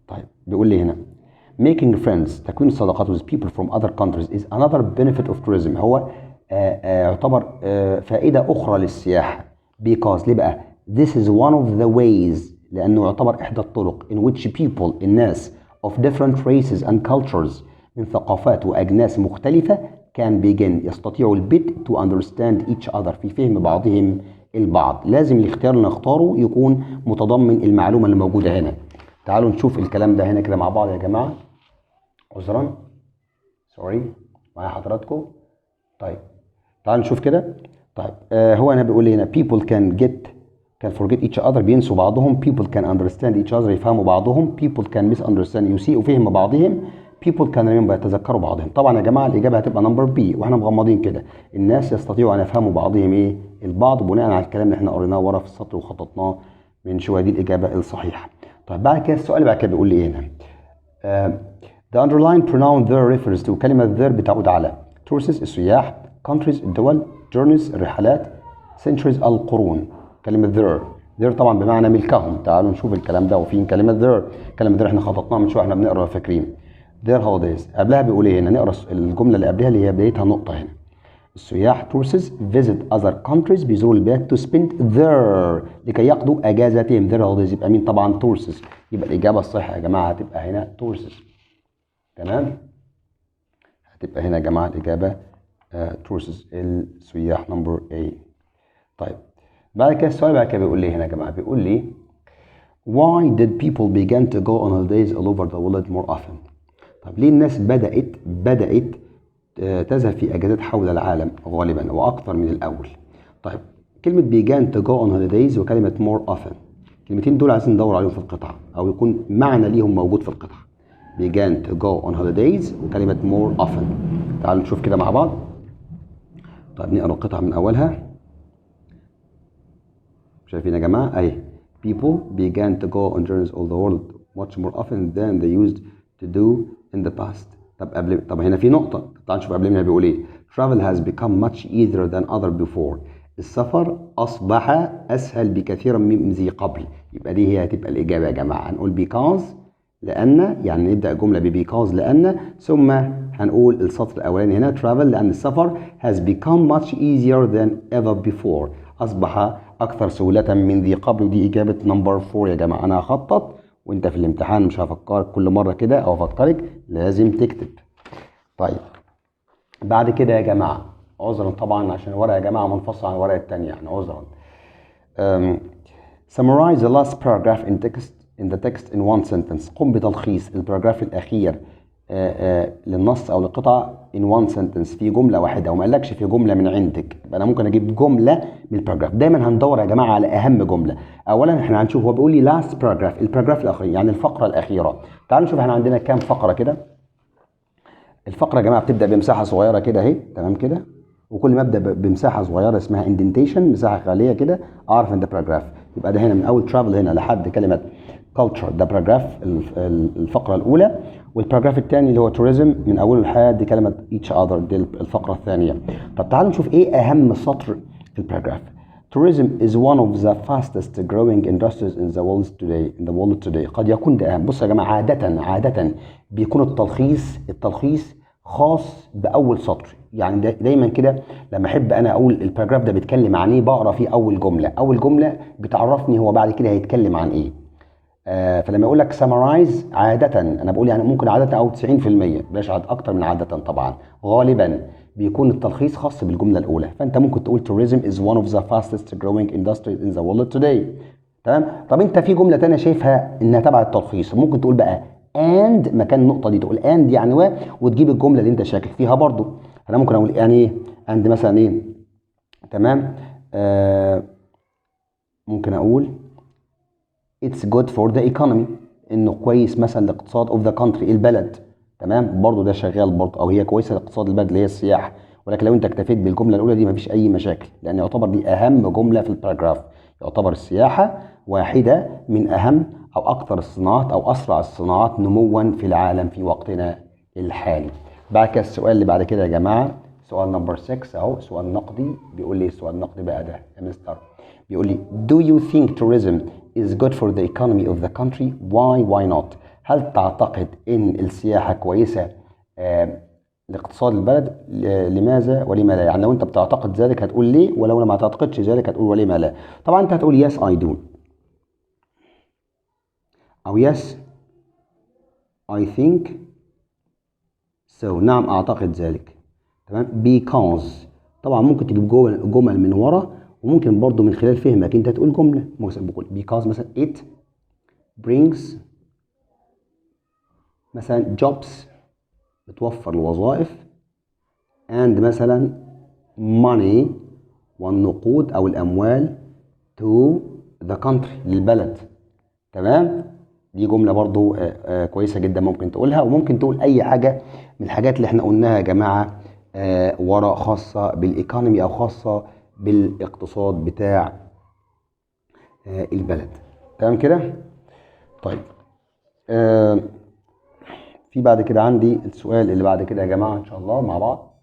طيب بيقول لي هنا making friends، تكوين الصداقات with people from other countries is another benefit of tourism، هو يعتبر فائدة أخرى للسياحة. because ليه بقى؟ this is one of the ways، لأنه يعتبر إحدى الطرق in which people، الناس of different races and cultures، من ثقافات وأجناس مختلفة can begin، يستطيعوا البدء to understand each other، في فهم بعضهم البعض. لازم الاختيار اللي نختاره يكون متضمن المعلومة اللي موجودة هنا. تعالوا نشوف الكلام ده هنا كده مع بعض يا جماعة. عذرا سوري معايا حضراتكم. طيب تعالوا نشوف كده. طيب هو انا بيقول لي هنا people can forget each other، بينسوا بعضهم. people can understand each other، يفهموا بعضهم. people can misunderstand، يسيئوا فهم بعضهم. people can remember، يتذكروا بعضهم. طبعا يا جماعه الاجابه هتبقى نمبر بي واحنا مغمضين كده، الناس يستطيعوا ان يفهموا بعضهم ايه البعض، بناء على الكلام اللي احنا قريناه ورا في السطر وخططناه من شويه. دي الاجابه الصحيحه. طيب بعد كده السؤال اللي بعد كده بيقول لي ايه هنا؟ the underlined pronoun there refers to، كلمة there بتعود على tourists السياح، countries الدول، journeys الرحلات، centuries القرون. كلمة there طبعا بمعنى ملكهم. تعالوا نشوف الكلام ده. وفين كلمة كلمة احنا خططناها من شوية احنا بنقرا فاكرين. their holidays قبلها بيقول ايه هنا؟ نقرا الجملة اللي قبلها اللي هي بدايتها نقطة هنا. السياح tourists visit other countries، بيزوروا البلاد to spend their، لكي يقضوا اجازاتهم. their holidays يبقى مين؟ طبعا tourists. يبقى الإجابة الصحيحة يا جماعة هتبقى هنا tourists. تمام، هتبقى هنا يا جماعه الاجابه tourists، السياح نمبر A. طيب بعد كده السؤال بعد كده بيقول لي هنا يا جماعه، بيقول لي why did people begin to go on holidays all over the world more often؟ طب ليه الناس بدأت تذهب في اجازات حول العالم غالبا واكثر من الاول؟ طيب كلمه began to go on holidays وكلمه more often، الكلمتين دول عايزين ندور عليهم في القطعه او يكون معنى ليهم موجود في القطعه. began to go on holidays وكلمة more often. تعالوا نشوف كده مع بعض. طيب نقرأ القطعة من أولها. شايفين يا جماعة؟ أهي people began to go on journeys all the world much more often than they used to do in the past. طب هنا في نقطة. تعالوا نشوف قبل منها بيقول إيه. travel has become much easier than ever before، السفر أصبح أسهل بكثير من ذي قبل. يبقى دي هي هتبقى الإجابة يا جماعة. هنقول because لأن، يعني نبدأ جملة because لأن، ثم هنقول السطر الأولاني هنا travel لأن السفر has become much easier than ever before، أصبح أكثر سهولة من ذي قبل. ودي إجابة نمبر 4 يا جماعة. أنا هخطط وأنت في الامتحان مش هفكرك كل مرة كده أو أفكرك، لازم تكتب. طيب بعد كده يا جماعة عذرا طبعا عشان الورقة يا جماعة منفصلة عن الورقة التانية، يعني عذرا. summarize the last paragraph in the text in one sentence، قم بتلخيص الباراجراف الأخير للنص أو للقطعة in one sentence، في جملة واحدة، وما قالكش في جملة من عندك. يبقى أنا ممكن أجيب جملة من الباراجراف. دايما هندور يا جماعة على أهم جملة. أولا إحنا هنشوف هو بيقول لي last paragraph، الباراجراف الأخير يعني الفقرة الأخيرة. تعالوا نشوف إحنا عندنا كام فقرة كده. الفقرة يا جماعة بتبدأ بمساحة صغيرة كده أهي، تمام كده، وكل ما ابدا بمساحه صغيره اسمها indentation، مساحه خاليه كده، اعرف ان ده باراجراف. يبقى ده هنا من اول travel هنا لحد كلمه culture ده باراجراف الفقره الاولى، والباراجراف الثاني اللي هو tourism من اوله لحد كلمه each other دي الفقره الثانيه. طب تعالوا نشوف ايه اهم سطر في الباراجراف. tourism is one of the fastest growing industries in the world today. قد يكون ده اهم. بصوا يا جماعه، عاده بيكون التلخيص خاص باول سطر. يعني دايما كده لما احب انا اقول الباراجراف ده بيتكلم عن ايه بقرا فيه اول جمله بتعرفني هو بعد كده هيتكلم عن ايه. فلما اقول لك سمرايز، عاده انا بقول يعني ممكن عاده او 90%، بلاش اكتر من عاده طبعا، غالبا بيكون التلخيص خاص بالجملة الأولى. فأنت ممكن تقول tourism is one of the fastest growing industries in the world today. تمام. طب أنت في جملة تانية شايفها إنها تبع التلخيص، ممكن تقول بقى and مكان النقطة دي تقول and يعني وتجيب الجملة اللي أنت شاكك فيها برضو. أنا ممكن أقول يعني إيه and مثلا إيه. تمام. ممكن أقول it's good for the economy، إنه كويس مثلا لاقتصاد of the country البلد. تمام. برضو ده شغال برضو، او هي كويسه لاقتصاد البلد اللي هي السياحه. ولكن لو انت اكتفيت بالجمله الاولى دي مفيش اي مشاكل، لان يعتبر دي اهم جمله في الباراجراف. يعتبر السياحه واحده من اهم او اكثر الصناعات او اسرع الصناعات نموا في العالم في وقتنا الحالي. بعد كده السؤال اللي بعد كده يا جماعه سؤال نمبر 6 اهو، سؤال نقدي. بيقول لي السؤال النقدي بقى ده يا مستر، بيقول لي do you think tourism is good for the economy of the country? why not؟ هل تعتقد ان السياحه كويسه لاقتصاد البلد؟ لماذا ولما لا؟ يعني لو انت بتعتقد ذلك هتقول ليه، ولو ما تعتقدش ذلك هتقول ولما لا. طبعا انت هتقول yes I do او yes I think so، نعم اعتقد ذلك. تمام. because طبعا ممكن تجيب جمل من ورا، وممكن برضو من خلال فهمك انت تقول جمله. مثلا بقول because مثلا it brings مثلا jobs بتوفر الوظائف and مثلا money والنقود او الاموال to the country للبلد. تمام. دي جمله برضو كويسه جدا ممكن تقولها، وممكن تقول اي حاجه من الحاجات اللي احنا قلناها يا جماعه ورا، خاصه بالايكونومي او خاصه بالاقتصاد بتاع البلد. تمام كده. طيب في بعد كده عندي السؤال اللي بعد كده يا جماعه ان شاء الله مع بعض.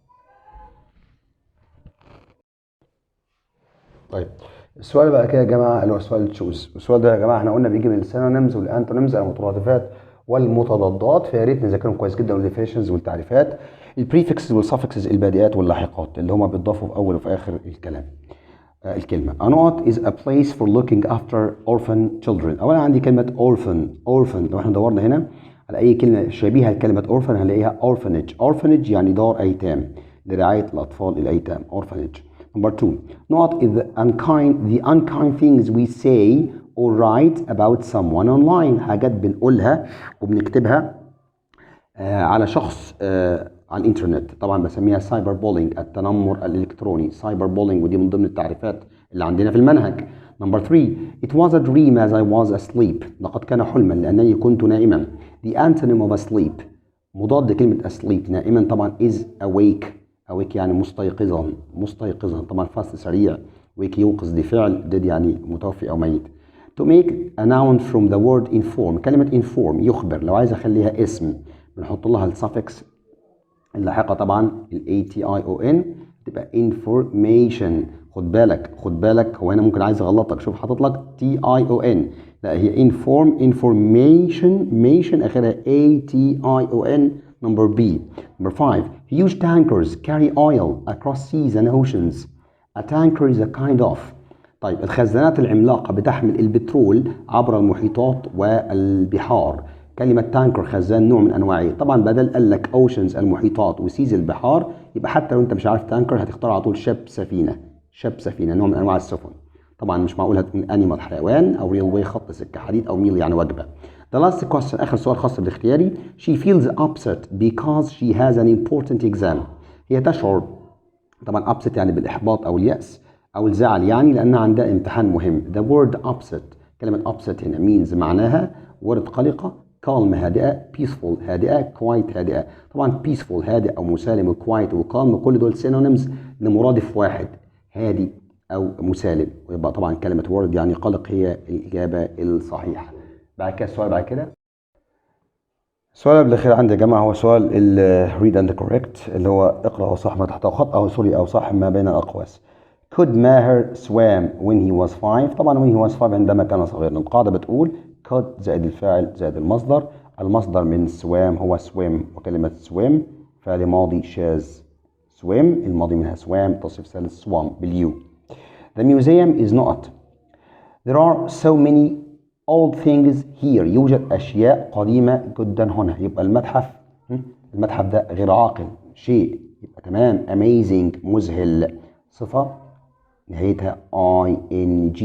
طيب السؤال بقى كده يا جماعه اللي هو سؤال التشوز. السؤال ده يا جماعه احنا قلنا بيجي من السينونيمز والانتونيمز المترادفات والمتضادات، فيا ريت نذاكرهم كويس جدا، والديفينيشنز والتعريفات، البريفكسز والسفكسز البادئات واللاحقات اللي هما بيتضافوا في اول وفي اخر الكلام. الكلمه anot is a place for looking after orphan children. اولا عندي كلمه orphan لو احنا دورنا هنا على اي كلمه شبيهه لكلمه orphan هنلاقيها orphanage يعني دار ايتام لرعايه الاطفال الايتام orphanage. Number 2, not is the unkind things we say or write about someone online. حاجات بنقولها وبنكتبها على شخص على الانترنت. طبعا بسميها سايبر بولينج، التنمر الالكتروني. سايبر بولينج ودي من ضمن التعريفات اللي عندنا في المنهج. Number 3, it was a dream as I was asleep. لقد كان حلما لأنني كنت نائما. The antonym of asleep مضاد كلمة asleep نائما طبعا is awake. awake يعني مستيقظا طبعا فاست سريع. wake يوقظ دي فعل dead يعني متوفي أو ميت. To make a noun from the word inform. كلمة inform يخبر، لو عايز أخليها اسم بنحط لها السفكس اللاحقة طبعا ATION تبقى information. خد بالك هو هنا ممكن عايز اغلطك، شوف حاطط لك TION، لا هي information اخرها ATION. Number B. Number 5, huge tankers carry oil across seas and oceans. A tanker is a kind of. طيب الخزانات العملاقة بتحمل البترول عبر المحيطات والبحار. كلمة تانكر خزان نوع من أنواعه. طبعا بدل قال لك اوشنز المحيطات وسيز البحار، يبقى حتى لو أنت مش عارف تانكر هتختار على طول شب سفينة نوع من أنواع السفن. طبعا مش معقول هتكون أنيمال حيوان، أو ريلوي خط سكة حديد، أو ميل يعني وجبة. The last question آخر سؤال خاص بالاختياري. She feels upset because she has an important exam. هي تشعر طبعا upset يعني بالإحباط أو اليأس أو الزعل يعني لأنها عندها امتحان مهم. The word upset كلمة upset هنا means معناها word قلقة، calm هادئة، peaceful هادئة، quiet هادئة. طبعا peaceful هادئ أو مسالم، وquiet وcalm كل دول synonyms لمرادف واحد هادي أو مسالم، ويبقى طبعا كلمة word يعني قلق هي الإجابة الصحيحة. بعد كده السؤال بعد كده السؤال الأخير عندي يا جماعة هو سؤال read and correct اللي هو اقرأ وصح ما تحته خط أو صح ما بين الأقواس. Could Maher swam when he was 5؟ طبعا when he was 5 عندما كان صغيرا. القاعدة بتقول could زائد الفاعل زائد المصدر. المصدر من swam هو swim، وكلمة swim فعل ماضي شاذ. swim الماضي منها swam تصريف ثالث swam باليو. The museum is not. There are so many old things here. يوجد أشياء قديمة جدا هنا. يبقى المتحف ده غير عاقل، شيء يبقى تمام. amazing مذهل صفة نهايتها ing،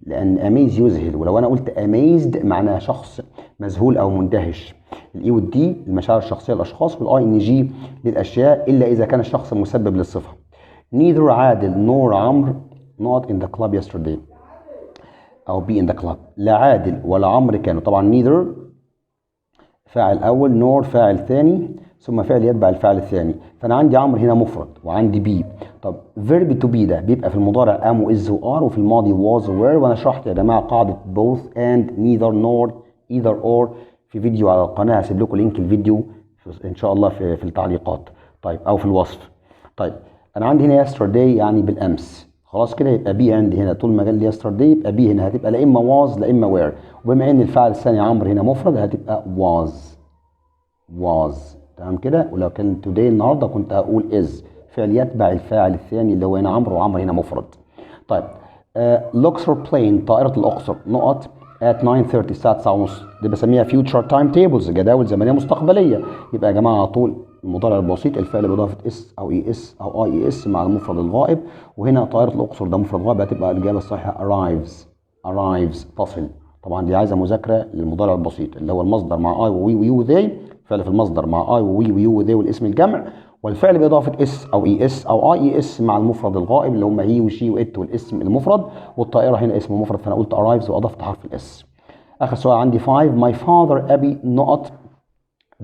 لأن amaze يذهل، ولو أنا قلت amazed معناها شخص مذهول أو مندهش. الإي والدي المشاعر الشخصية للأشخاص، والآي إن جي للأشياء إلا إذا كان الشخص المسبب للصفة. neither عادل nor عمرو not in the club yesterday أو be in the club. لا عادل ولا عمرو كانوا، طبعا neither فاعل أول nor فاعل ثاني ثم فعل يتبع الفعل الثاني، فأنا عندي عمرو هنا مفرد وعندي بي. طب verb to be ده بيبقى في المضارع am و is و are، وفي الماضي was و were، وأنا شرحت يا جماعة قاعدة both and neither nor either or في فيديو على القناة، هسيب لكم لينك الفيديو إن شاء الله في التعليقات، طيب أو في الوصف. طيب أنا عندي هنا yesterday يعني بالأمس، خلاص كده يبقى بي عندي هنا طول ما قال yesterday يبقى بي هنا هتبقى لا إما was لا إما were، وبما إن الفعل الثاني عمرو هنا مفرد هتبقى was تمام كده. ولو كان today النهارده كنت هقول is، فعل يتبع الفاعل الثاني اللي هو هنا عمرو، وعمرو هنا مفرد. طيب الأقصر plane طائرة الأقصر نقط at 9:30 الساعة 9:30، دي بسميها future time tables جداول زمنية مستقبلية. يبقى يا جماعة على طول المضارع البسيط الفعل بإضافة اس أو اي اس أو اي اس مع المفرد الغائب، وهنا طائرة الأقصر ده مفرد غائب، هتبقى الإجابة الصحيحة arrives تصل. طبعا دي عايزة مذاكرة للمضارع البسيط اللي هو المصدر مع اي ووي ويو وذي، فعل في المصدر مع اي ووي ويو وذي والاسم الجمع، والفعل بإضافة اس أو اي اس أو اي اس مع المفرد الغائب اللي هم هي وشي وات والاسم المفرد، والطائرة هنا اسم مفرد فأنا قلت arrives وأضفت حرف الاس. آخر سؤال عندي 5 my father أبي نقط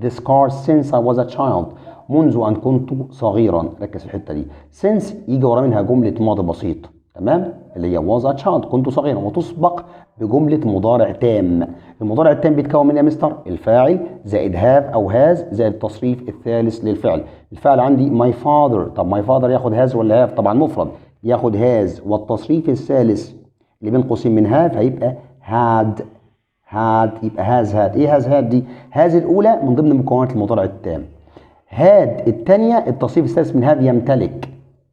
this car since I was a child منذ أن كنت صغيرا، ركز في الحتة دي. since يجي ورا منها جملة ماضي بسيط تمام اللي هي was a child كنت صغيرا، وتسبق بجملة مضارع تام. المضارع التام بيتكون من يا مستر الفاعل زائد have أو has زائد التصريف الثالث للفعل. الفعل عندي my father، طب my father ياخد has ولا have؟ طبعا مفرد ياخد has، والتصريف الثالث اللي بين قوسين من have هيبقى had يبقى هاز هاد. ايه هاز هاد دي؟ هاز الاولى من ضمن مكونات المضارع التام، هاد الثانيه التصريف الثالث من هاف يمتلك،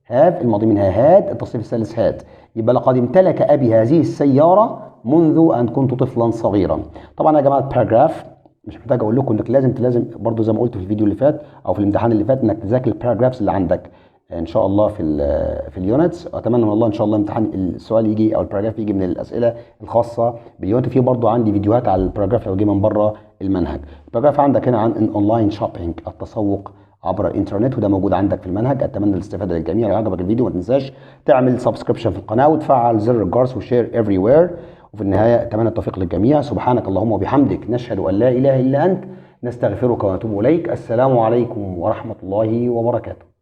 هاف الماضي منها هاد التصريف الثالث هاد، يبقى لقد امتلك ابي هذه السياره منذ ان كنت طفلا صغيرا. طبعا يا جماعه الباراجراف مش محتاج اقول لكم انك لازم برضو زي ما قلت في الفيديو اللي فات او في الامتحان اللي فات انك تذاكر الباراجرافز اللي عندك ان شاء الله في اليونتس. اتمنى من الله ان شاء الله امتحان السؤال يجي او الباراجراف يجي من الاسئله الخاصه باليونت. في برضو عندي فيديوهات على الباراجراف لو جه من بره المنهج. الباراجراف عندك هنا عن اونلاين شوبينج التسوق عبر الانترنت، وده موجود عندك في المنهج. اتمنى الاستفاده للجميع. لو عجبك الفيديو ما تنساش تعمل سبسكريبشن في القناه وتفعل زر الجرس وشير افري وير. وفي النهايه اتمنى التوفيق للجميع. سبحانك اللهم وبحمدك نشهد ان لا اله الا انت نستغفرك ونتوب اليك. السلام عليكم ورحمه الله وبركاته.